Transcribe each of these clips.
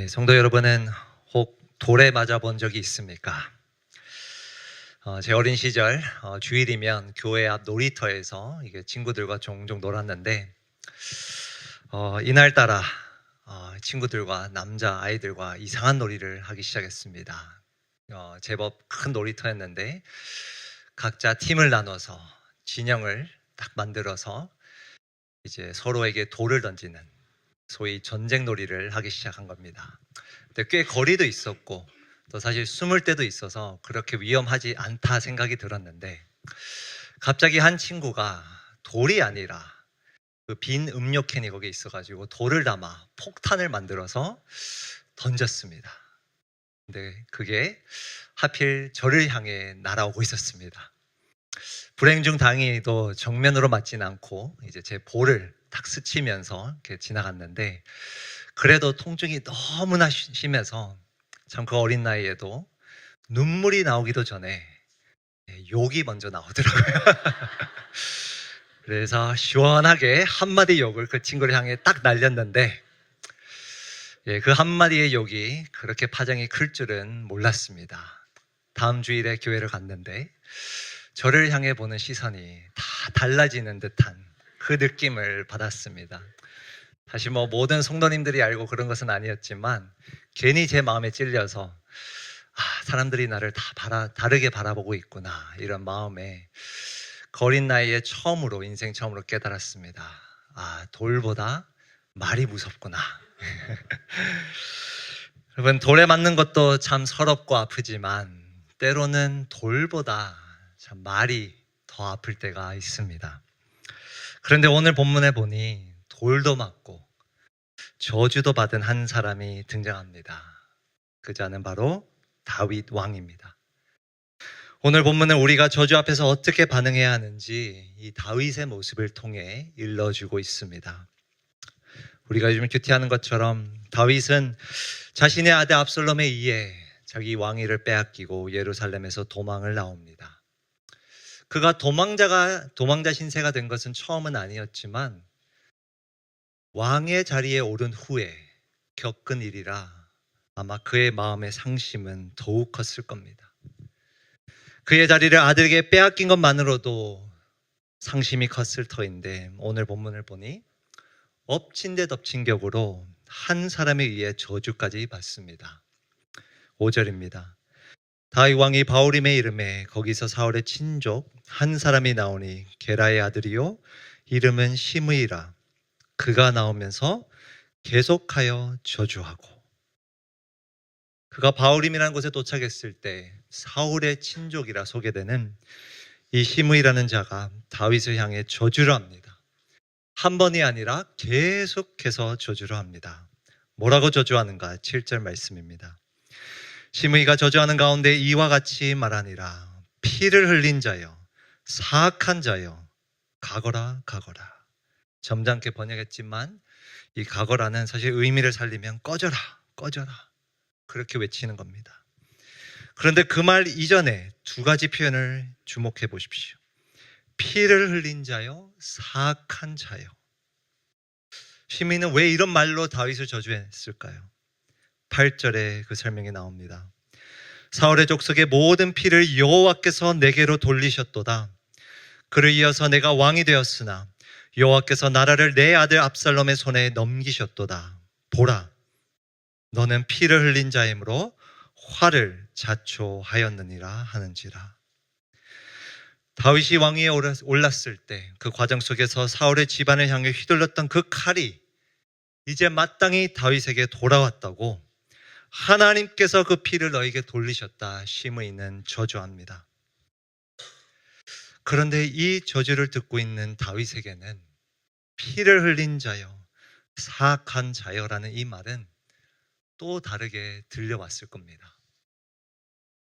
성도 여러분은 혹 돌에 맞아 본 적이 있습니까? 제 어린 시절 주일이면 교회 앞 놀이터에서 이게 친구들과 종종 놀았는데 이날따라 친구들과 남자 아이들과 이상한 놀이를 하기 시작했습니다. 제법 큰 놀이터였는데 각자 팀을 나눠서 진영을 딱 만들어서 이제 서로에게 돌을 던지는 소위 전쟁 놀이를 하기 시작한 겁니다. 근데 꽤 거리도 있었고 또 사실 숨을 때도 있어서 그렇게 위험하지 않다 생각이 들었는데 갑자기 한 친구가 돌이 아니라 그 빈 음료 캔이 거기에 있어가지고 돌을 담아 폭탄을 만들어서 던졌습니다. 근데 그게 하필 저를 향해 날아오고 있었습니다. 불행 중 다행히도 정면으로 맞진 않고 이제 제 볼을 탁 스치면서 이렇게 지나갔는데 그래도 통증이 너무나 심해서 참 그 어린 나이에도 눈물이 나오기도 전에 욕이 먼저 나오더라고요. 그래서 시원하게 한마디 욕을 그 친구를 향해 딱 날렸는데 그 한마디의 욕이 그렇게 파장이 클 줄은 몰랐습니다. 다음 주일에 교회를 갔는데 저를 향해 보는 시선이 다 달라지는 듯한 그 느낌을 받았습니다. 사실 모든 성도님들이 알고 그런 것은 아니었지만 괜히 제 마음에 찔려서 사람들이 나를 다 다르게 바라보고 있구나 이런 마음에 어린 나이에 인생 처음으로 깨달았습니다. 돌보다 말이 무섭구나. 여러분, 돌에 맞는 것도 참 서럽고 아프지만 때로는 돌보다 참 말이 더 아플 때가 있습니다. 그런데 오늘 본문에 보니 돌도 맞고 저주도 받은 한 사람이 등장합니다. 그 자는 바로 다윗 왕입니다. 오늘 본문은 우리가 저주 앞에서 어떻게 반응해야 하는지 이 다윗의 모습을 통해 일러주고 있습니다. 우리가 요즘 큐티하는 것처럼 다윗은 자신의 아들 압살롬에 의해 자기 왕위를 빼앗기고 예루살렘에서 도망을 나옵니다. 그가 도망자 신세가 된 것은 처음은 아니었지만 왕의 자리에 오른 후에 겪은 일이라 아마 그의 마음의 상심은 더욱 컸을 겁니다. 그의 자리를 아들에게 빼앗긴 것만으로도 상심이 컸을 터인데 오늘 본문을 보니 엎친 데 덮친 격으로 한 사람에 의해 저주까지 받습니다. 5절입니다. 다윗 왕이 바울임의 이름에 거기서 사울의 친족 한 사람이 나오니 게라의 아들이요 이름은 시므이라. 그가 나오면서 계속하여 저주하고 그가 바울임이라는 곳에 도착했을 때 사울의 친족이라 소개되는 이 시므이라는 자가 다윗을 향해 저주를 합니다. 한 번이 아니라 계속해서 저주를 합니다. 뭐라고 저주하는가? 7절 말씀입니다. 시므이가 저주하는 가운데 이와 같이 말하니라. 피를 흘린 자여 사악한 자여 가거라 가거라. 점잖게 번역했지만 이 가거라는 사실 의미를 살리면 꺼져라 꺼져라 그렇게 외치는 겁니다. 그런데 그 말 이전에 두 가지 표현을 주목해 보십시오. 피를 흘린 자요 사악한 자요. 시므이는 왜 이런 말로 다윗을 저주했을까요? 8절에 그 설명이 나옵니다. 사울의 족속의 모든 피를 여호와께서 내게로 돌리셨도다. 그를 이어서 내가 왕이 되었으나 여호와께서 나라를 내 아들 압살롬의 손에 넘기셨도다. 보라, 너는 피를 흘린 자이므로 화를 자초하였느니라 하는지라. 다윗이 왕위에 올랐을 때 그 과정 속에서 사울의 집안을 향해 휘둘렀던 그 칼이 이제 마땅히 다윗에게 돌아왔다고 하나님께서 그 피를 너에게 돌리셨다 시므이는 저주합니다. 그런데 이 저주를 듣고 있는 다윗에게는 피를 흘린 자여 사악한 자여라는 이 말은 또 다르게 들려왔을 겁니다.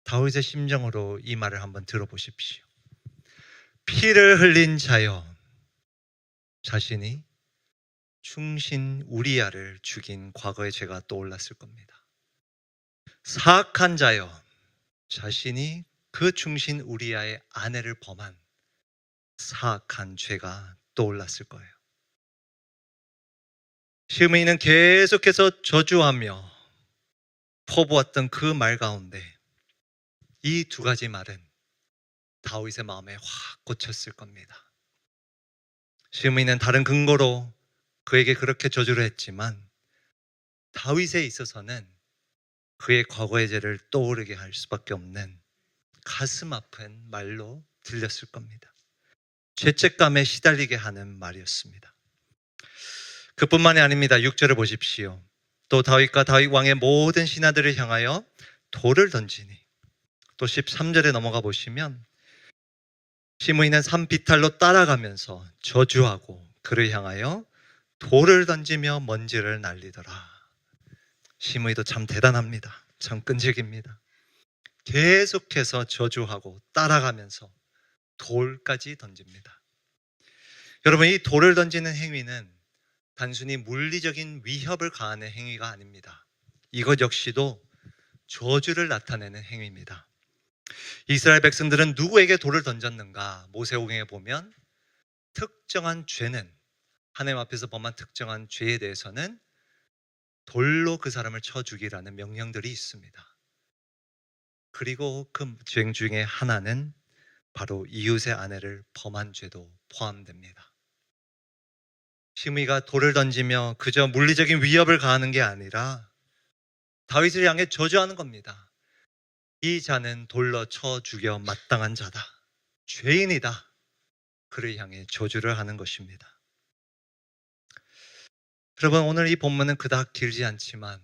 다윗의 심정으로 이 말을 한번 들어보십시오. 피를 흘린 자여, 자신이 충신 우리야를 죽인 과거의 죄가 떠올랐을 겁니다. 사악한 자여, 자신이 그 충신 우리야의 아내를 범한 사악한 죄가 떠올랐을 거예요. 시므이는 계속해서 저주하며 퍼부었던 그 말 가운데 이 두 가지 말은 다윗의 마음에 확 꽂혔을 겁니다. 시므이는 다른 근거로 그에게 그렇게 저주를 했지만 다윗에 있어서는 그의 과거의 죄를 떠오르게 할 수밖에 없는 가슴 아픈 말로 들렸을 겁니다. 죄책감에 시달리게 하는 말이었습니다. 그뿐만이 아닙니다. 6절을 보십시오. 또 다윗과 다윗 왕의 모든 신하들을 향하여 돌을 던지니, 또 13절에 넘어가 보시면 시므이는 산 비탈로 따라가면서 저주하고 그를 향하여 돌을 던지며 먼지를 날리더라. 시므이도 참 대단합니다. 참 끈질깁니다. 계속해서 저주하고 따라가면서 돌까지 던집니다. 여러분, 이 돌을 던지는 행위는 단순히 물리적인 위협을 가하는 행위가 아닙니다. 이것 역시도 저주를 나타내는 행위입니다. 이스라엘 백성들은 누구에게 돌을 던졌는가? 모세오경에 보면 특정한 죄는, 하나님 앞에서 범한 특정한 죄에 대해서는 돌로 그 사람을 쳐 죽이라는 명령들이 있습니다. 그리고 그 죄 중에 하나는 바로 이웃의 아내를 범한 죄도 포함됩니다. 시므이가 돌을 던지며 그저 물리적인 위협을 가하는 게 아니라 다윗을 향해 저주하는 겁니다. 이 자는 돌로 쳐 죽여 마땅한 자다. 죄인이다. 그를 향해 저주를 하는 것입니다. 여러분, 오늘 이 본문은 그닥 길지 않지만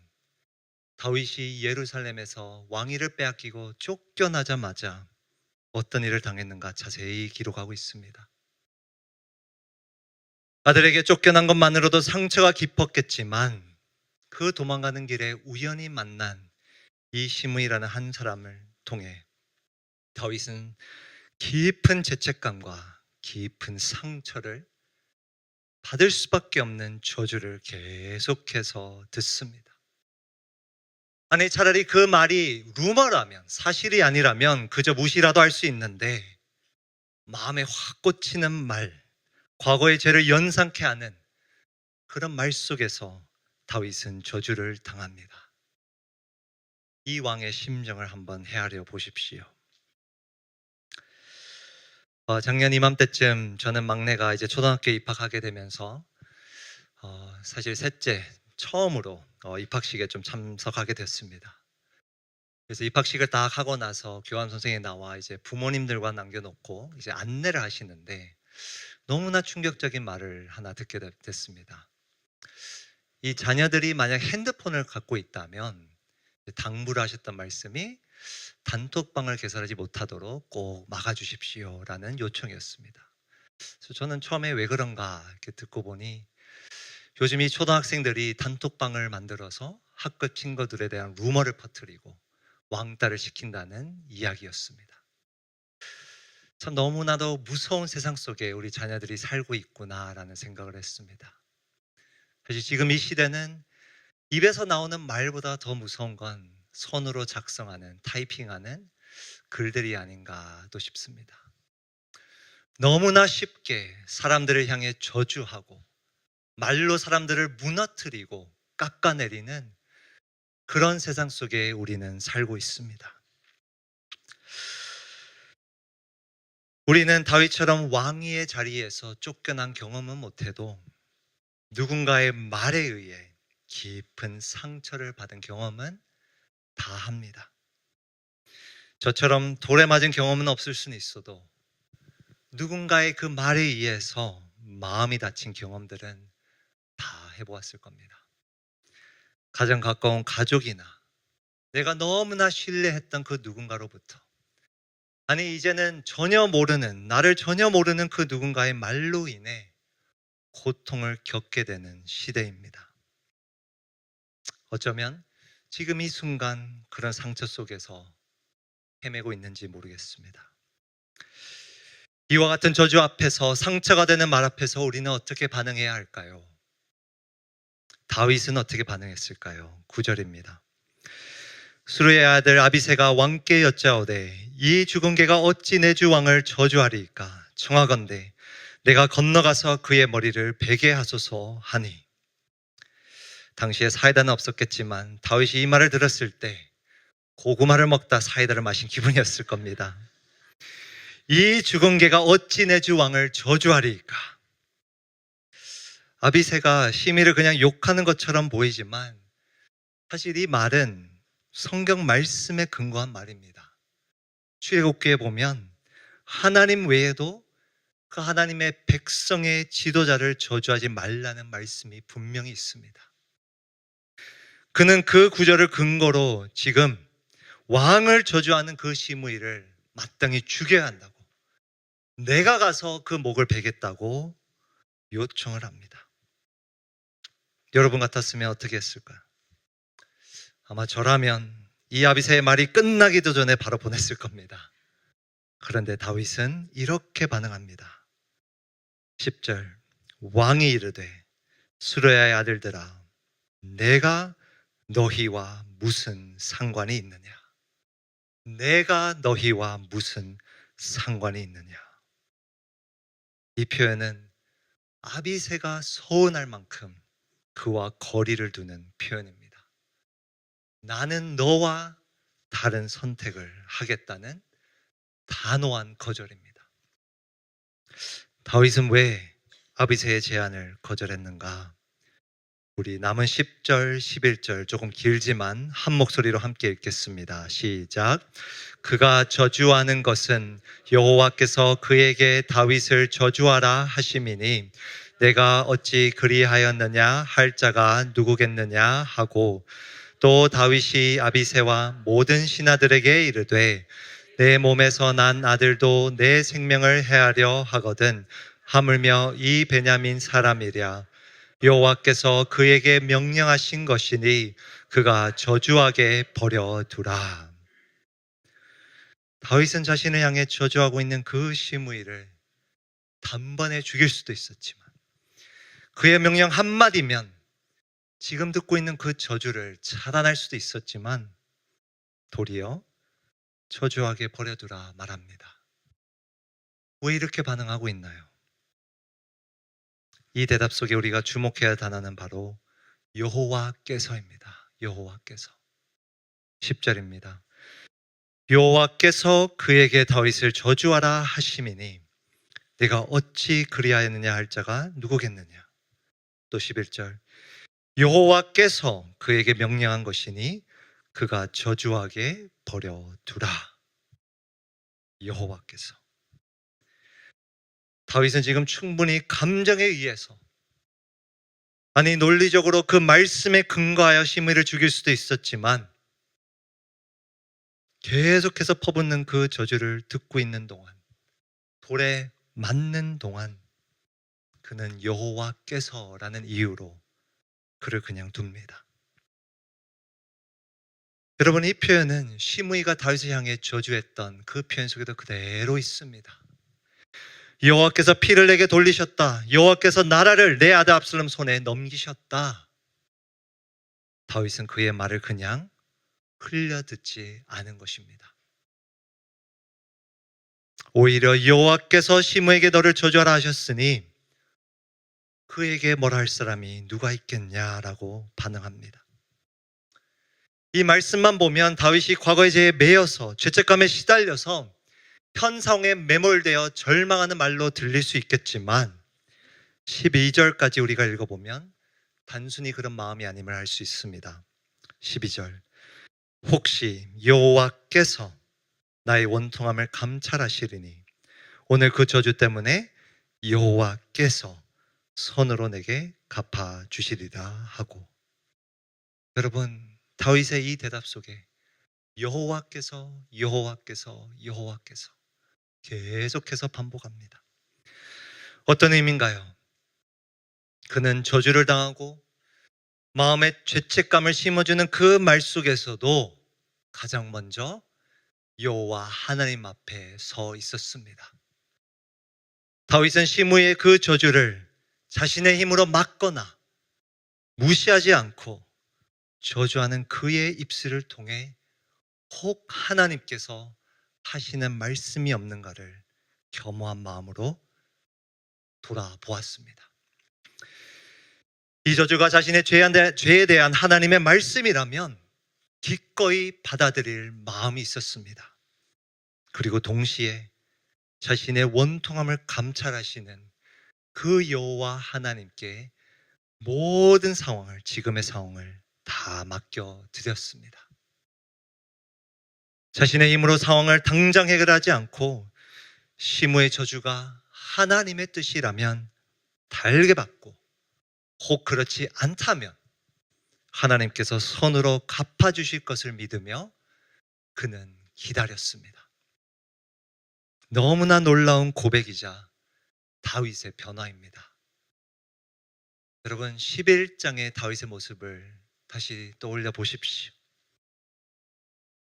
다윗이 예루살렘에서 왕위를 빼앗기고 쫓겨나자마자 어떤 일을 당했는가 자세히 기록하고 있습니다. 아들에게 쫓겨난 것만으로도 상처가 깊었겠지만 그 도망가는 길에 우연히 만난 이 시므이라는 한 사람을 통해 다윗은 깊은 죄책감과 깊은 상처를 받을 수밖에 없는 저주를 계속해서 듣습니다. 아니, 차라리 그 말이 루머라면, 사실이 아니라면 그저 무시라도 할 수 있는데 마음에 확 꽂히는 말, 과거의 죄를 연상케 하는 그런 말 속에서 다윗은 저주를 당합니다. 이 왕의 심정을 한번 헤아려 보십시오. 작년 이맘때쯤 저는 막내가 이제 초등학교에 입학하게 되면서 사실 셋째 처음으로 입학식에 좀 참석하게 됐습니다. 그래서 입학식을 딱 하고 나서 교감 선생님이 나와 이제 부모님들과 남겨놓고 이제 안내를 하시는데 너무나 충격적인 말을 하나 듣게 됐습니다. 이 자녀들이 만약 핸드폰을 갖고 있다면 당부를 하셨던 말씀이 단톡방을 개설하지 못하도록 꼭 막아주십시오라는 요청이었습니다. 그래서 저는 처음에 왜 그런가 이렇게 듣고 보니 요즘 이 초등학생들이 단톡방을 만들어서 학급 친구들에 대한 루머를 퍼뜨리고 왕따를 시킨다는 이야기였습니다. 참 너무나도 무서운 세상 속에 우리 자녀들이 살고 있구나라는 생각을 했습니다. 사실 지금 이 시대는 입에서 나오는 말보다 더 무서운 건 손으로 작성하는, 타이핑하는 글들이 아닌가도 싶습니다. 너무나 쉽게 사람들을 향해 저주하고 말로 사람들을 무너뜨리고 깎아내리는 그런 세상 속에 우리는 살고 있습니다. 우리는 다윗처럼 왕위의 자리에서 쫓겨난 경험은 못해도 누군가의 말에 의해 깊은 상처를 받은 경험은 다 합니다. 저처럼 돌에 맞은 경험은 없을 수는 있어도 누군가의 그 말에 의해서 마음이 다친 경험들은 다 해보았을 겁니다. 가장 가까운 가족이나 내가 너무나 신뢰했던 그 누군가로부터, 아니 이제는 나를 전혀 모르는 그 누군가의 말로 인해 고통을 겪게 되는 시대입니다. 어쩌면 지금 이 순간 그런 상처 속에서 헤매고 있는지 모르겠습니다. 이와 같은 저주 앞에서, 상처가 되는 말 앞에서 우리는 어떻게 반응해야 할까요? 다윗은 어떻게 반응했을까요? 9절입니다. 수르의 아들 아비새가 왕께 여짜오되 이 죽은 개가 어찌 내 주 왕을 저주하리이까? 청하건대 내가 건너가서 그의 머리를 베게 하소서 하니. 당시에 사이다는 없었겠지만 다윗이 이 말을 들었을 때 고구마를 먹다 사이다를 마신 기분이었을 겁니다. 이 죽은 개가 어찌 내 주 왕을 저주하리이까. 아비새가 시미를 그냥 욕하는 것처럼 보이지만 사실 이 말은 성경 말씀에 근거한 말입니다. 출애굽기에 보면 하나님 외에도 그 하나님의 백성의 지도자를 저주하지 말라는 말씀이 분명히 있습니다. 그는 그 구절을 근거로 지금 왕을 저주하는 그 시므이를 마땅히 죽여야 한다고, 내가 가서 그 목을 베겠다고 요청을 합니다. 여러분 같았으면 어떻게 했을까요? 아마 저라면 이 아비새의 말이 끝나기도 전에 바로 보냈을 겁니다. 그런데 다윗은 이렇게 반응합니다. 10절, 왕이 이르되 수르야의 아들들아, 내가 너희와 무슨 상관이 있느냐? 내가 너희와 무슨 상관이 있느냐? 이 표현은 아비새가 서운할 만큼 그와 거리를 두는 표현입니다. 나는 너와 다른 선택을 하겠다는 단호한 거절입니다. 다윗은 왜 아비새의 제안을 거절했는가? 우리 남은 10절, 11절 조금 길지만 한 목소리로 함께 읽겠습니다. 시작. 그가 저주하는 것은 여호와께서 그에게 다윗을 저주하라 하심이니 내가 어찌 그리하였느냐 할 자가 누구겠느냐 하고, 또 다윗이 아비새와 모든 신하들에게 이르되 내 몸에서 난 아들도 내 생명을 해하려 하거든 하물며 이 베냐민 사람이랴. 여호와께서 그에게 명령하신 것이니 그가 저주하게 버려두라. 다윗은 자신을 향해 저주하고 있는 그 시므이를 단번에 죽일 수도 있었지만, 그의 명령 한마디면 지금 듣고 있는 그 저주를 차단할 수도 있었지만 도리어 저주하게 버려두라 말합니다. 왜 이렇게 반응하고 있나요? 이 대답 속에 우리가 주목해야 할 단어는 바로 여호와께서입니다. 여호와께서. 10절입니다. 여호와께서 그에게 다윗을 저주하라 하심이니 내가 어찌 그리하였느냐 할 자가 누구겠느냐. 또 11절. 여호와께서 그에게 명령한 것이니 그가 저주하게 버려두라. 여호와께서. 다윗은 지금 충분히 감정에 의해서, 아니 논리적으로 그 말씀에 근거하여 시므이를 죽일 수도 있었지만 계속해서 퍼붓는 그 저주를 듣고 있는 동안, 돌에 맞는 동안 그는 여호와께서라는 이유로 그를 그냥 둡니다. 여러분, 이 표현은 시므이가 다윗을 향해 저주했던 그 표현 속에도 그대로 있습니다. 여호와께서 피를 내게 돌리셨다. 여호와께서 나라를 내 아들 압살롬 손에 넘기셨다. 다윗은 그의 말을 그냥 흘려듣지 않은 것입니다. 오히려 여호와께서 시므에게 너를 저주하라 하셨으니 그에게 뭐라 할 사람이 누가 있겠냐라고 반응합니다. 이 말씀만 보면 다윗이 과거의 죄에 매여서 죄책감에 시달려서 현상에 매몰되어 절망하는 말로 들릴 수 있겠지만 12절까지 우리가 읽어보면 단순히 그런 마음이 아님을 알 수 있습니다. 12절. 혹시 여호와께서 나의 원통함을 감찰하시리니 오늘 그 저주 때문에 여호와께서 손으로 내게 갚아주시리라 하고, 여러분, 다윗의 이 대답 속에 여호와께서 여호와께서 여호와께서 계속해서 반복합니다. 어떤 의미인가요? 그는 저주를 당하고 마음에 죄책감을 심어주는 그 말 속에서도 가장 먼저 여호와 하나님 앞에 서 있었습니다. 다윗은 시므이의 그 저주를 자신의 힘으로 막거나 무시하지 않고 저주하는 그의 입술을 통해 혹 하나님께서 하시는 말씀이 없는가를 겸허한 마음으로 돌아보았습니다. 이 저주가 자신의 죄에 대한 하나님의 말씀이라면 기꺼이 받아들일 마음이 있었습니다. 그리고 동시에 자신의 원통함을 감찰하시는 그 여호와 하나님께 모든 상황을, 지금의 상황을 다 맡겨드렸습니다. 자신의 힘으로 상황을 당장 해결하지 않고 시므의 저주가 하나님의 뜻이라면 달게 받고, 혹 그렇지 않다면 하나님께서 선으로 갚아주실 것을 믿으며 그는 기다렸습니다. 너무나 놀라운 고백이자 다윗의 변화입니다. 여러분, 11장의 다윗의 모습을 다시 떠올려 보십시오.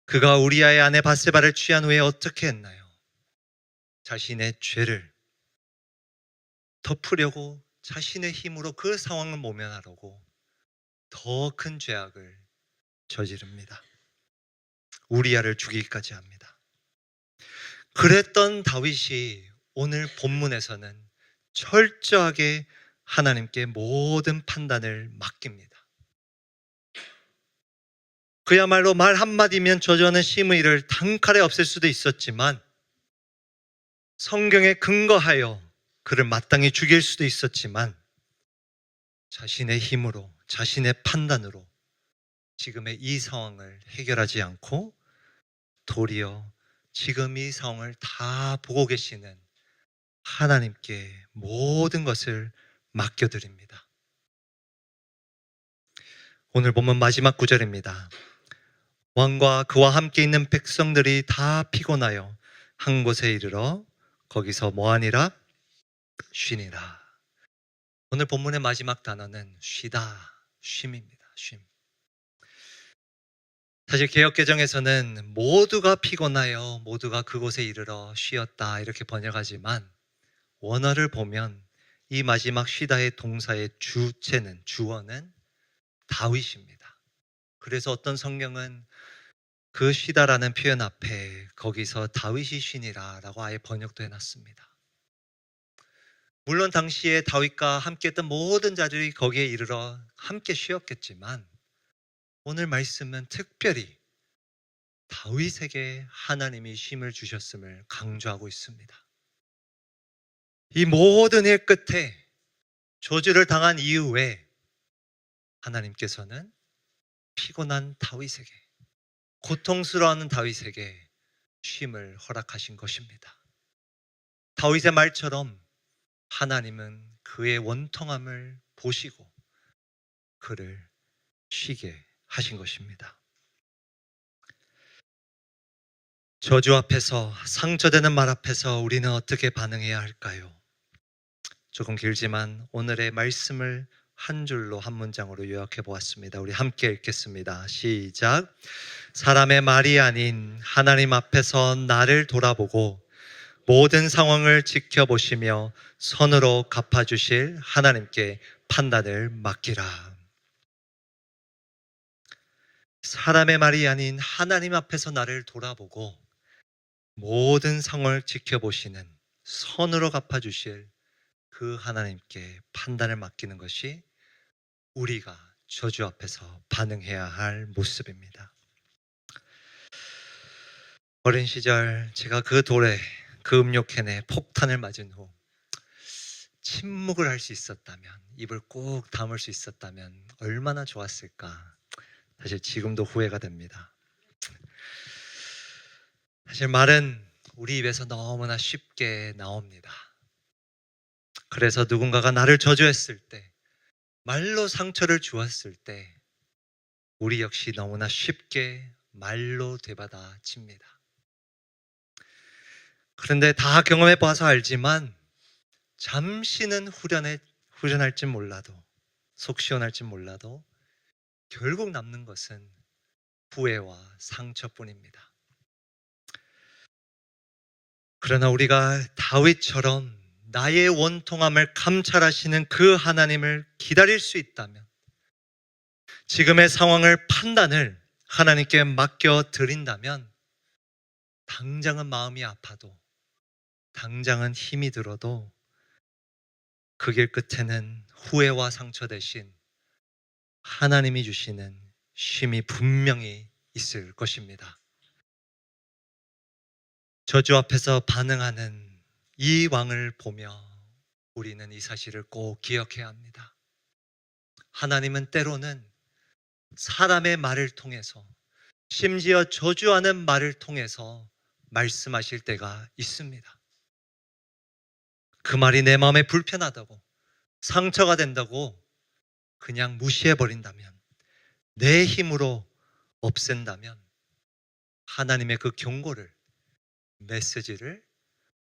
그가 우리아의 아내 바세바를 취한 후에 어떻게 했나요? 자신의 죄를 덮으려고 자신의 힘으로 그 상황을 모면하려고 더 큰 죄악을 저지릅니다. 우리아를 죽이기까지 합니다. 그랬던 다윗이 오늘 본문에서는 철저하게 하나님께 모든 판단을 맡깁니다. 그야말로 말 한마디면 저주하는 시므이를 단칼에 없앨 수도 있었지만 성경에 근거하여 그를 마땅히 죽일 수도 있었지만 자신의 힘으로, 자신의 판단으로 지금의 이 상황을 해결하지 않고 도리어 지금 이 상황을 다 보고 계시는 하나님께 모든 것을 맡겨드립니다. 오늘 본문 마지막 구절입니다. 왕과 그와 함께 있는 백성들이 다 피곤하여 한 곳에 이르러 거기서 뭐하니라? 쉬니라. 오늘 본문의 마지막 단어는 쉬다, 쉼입니다. 쉼. 사실 개역개정에서는 모두가 피곤하여 모두가 그곳에 이르러 쉬었다 이렇게 번역하지만 원어를 보면 이 마지막 쉬다의 동사의 주체는, 주어는 다윗입니다. 그래서 어떤 성경은 그 쉬다라는 표현 앞에 거기서 다윗이 쉬니라 라고 아예 번역도 해놨습니다. 물론 당시에 다윗과 함께했던 모든 자들이 거기에 이르러 함께 쉬었겠지만 오늘 말씀은 특별히 다윗에게 하나님이 쉼을 주셨음을 강조하고 있습니다. 이 모든 일 끝에 저주를 당한 이후에 하나님께서는 피곤한 다윗에게, 고통스러워하는 다윗에게 쉼을 허락하신 것입니다. 다윗의 말처럼 하나님은 그의 원통함을 보시고 그를 쉬게 하신 것입니다. 저주 앞에서, 상처되는 말 앞에서 우리는 어떻게 반응해야 할까요? 조금 길지만 오늘의 말씀을 한 줄로, 한 문장으로 요약해 보았습니다. 우리 함께 읽겠습니다. 시작. 사람의 말이 아닌 하나님 앞에서 나를 돌아보고 모든 상황을 지켜보시며 선으로 갚아주실 하나님께 판단을 맡기라. 사람의 말이 아닌 하나님 앞에서 나를 돌아보고 모든 상황을 지켜보시는, 선으로 갚아주실 그 하나님께 판단을 맡기는 것이 우리가 저주 앞에서 반응해야 할 모습입니다. 어린 시절 제가 그 돌에, 그 음료캔에 폭탄을 맞은 후 침묵을 할 수 있었다면, 입을 꼭 다물 수 있었다면 얼마나 좋았을까. 사실 지금도 후회가 됩니다. 사실 말은 우리 입에서 너무나 쉽게 나옵니다. 그래서 누군가가 나를 저주했을 때, 말로 상처를 주었을 때 우리 역시 너무나 쉽게 말로 되받아칩니다. 그런데 다 경험해 봐서 알지만 잠시는 후련할지 몰라도, 속 시원할지 몰라도 결국 남는 것은 후회와 상처뿐입니다. 그러나 우리가 다윗처럼 나의 원통함을 감찰하시는 그 하나님을 기다릴 수 있다면, 지금의 상황을, 판단을 하나님께 맡겨드린다면 당장은 마음이 아파도, 당장은 힘이 들어도 그 길 끝에는 후회와 상처 대신 하나님이 주시는 쉼이 분명히 있을 것입니다. 저주 앞에서 반응하는 이 왕을 보며 우리는 이 사실을 꼭 기억해야 합니다. 하나님은 때로는 사람의 말을 통해서, 심지어 저주하는 말을 통해서 말씀하실 때가 있습니다. 그 말이 내 마음에 불편하다고, 상처가 된다고 그냥 무시해버린다면, 내 힘으로 없앤다면 하나님의 그 경고를, 메시지를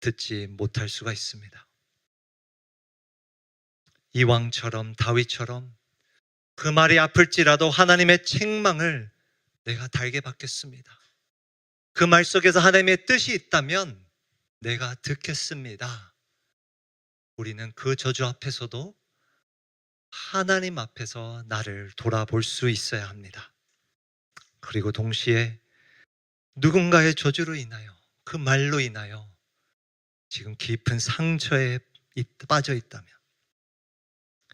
듣지 못할 수가 있습니다. 이 왕처럼, 다윗처럼 그 말이 아플지라도 하나님의 책망을 내가 달게 받겠습니다. 그 말 속에서 하나님의 뜻이 있다면 내가 듣겠습니다. 우리는 그 저주 앞에서도 하나님 앞에서 나를 돌아볼 수 있어야 합니다. 그리고 동시에 누군가의 저주로 인하여, 그 말로 인하여 지금 깊은 상처에 빠져 있다면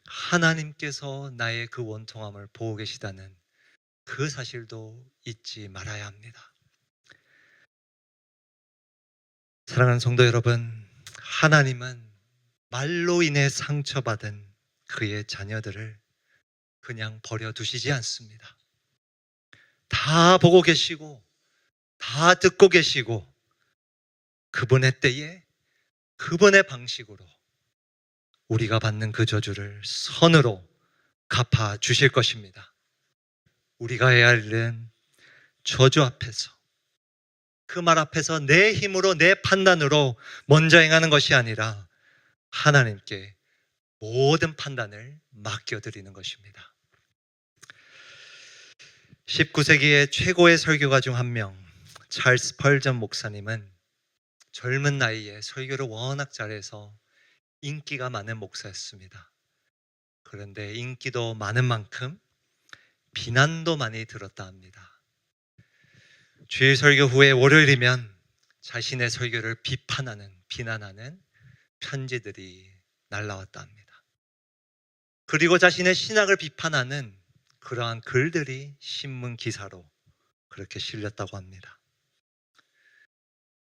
하나님께서 나의 그 원통함을 보고 계시다는 그 사실도 잊지 말아야 합니다. 사랑하는 성도 여러분, 하나님은 말로 인해 상처받은 그의 자녀들을 그냥 버려두시지 않습니다. 다 보고 계시고 다 듣고 계시고 그분의 때에 그분의 방식으로 우리가 받는 그 저주를 선으로 갚아 주실 것입니다. 우리가 해야 할 일은 저주 앞에서, 그 말 앞에서 내 힘으로, 내 판단으로 먼저 행하는 것이 아니라 하나님께 모든 판단을 맡겨드리는 것입니다. 19세기의 최고의 설교가 중 한 명, 찰스 펄전 목사님은 젊은 나이에 설교를 워낙 잘해서 인기가 많은 목사였습니다. 그런데 인기도 많은 만큼 비난도 많이 들었다 합니다. 주일 설교 후에 월요일이면 자신의 설교를 비난하는 편지들이 날라왔다 합니다. 그리고 자신의 신학을 비판하는 그러한 글들이 신문 기사로 그렇게 실렸다고 합니다.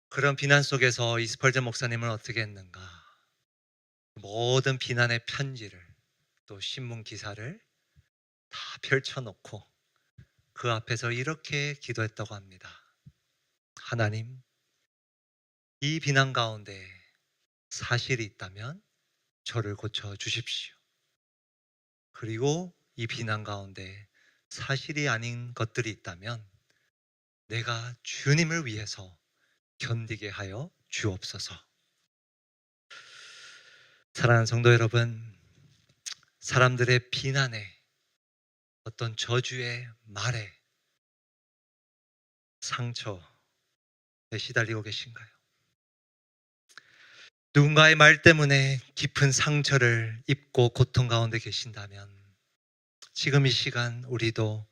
그런 비난 속에서 스펄전 목사님은 어떻게 했는가? 모든 비난의 편지를, 또 신문 기사를 다 펼쳐놓고 그 앞에서 이렇게 기도했다고 합니다. 하나님, 이 비난 가운데 사실이 있다면 저를 고쳐 주십시오. 그리고 이 비난 가운데 사실이 아닌 것들이 있다면 내가 주님을 위해서 견디게 하여 주옵소서. 사랑하는 성도 여러분, 사람들의 비난에, 어떤 저주의 말에, 상처에 시달리고 계신가요? 누군가의 말 때문에 깊은 상처를 입고 고통 가운데 계신다면 지금 이 시간 우리도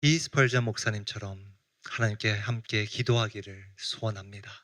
이 스펄전 목사님처럼 하나님께 함께 기도하기를 소원합니다.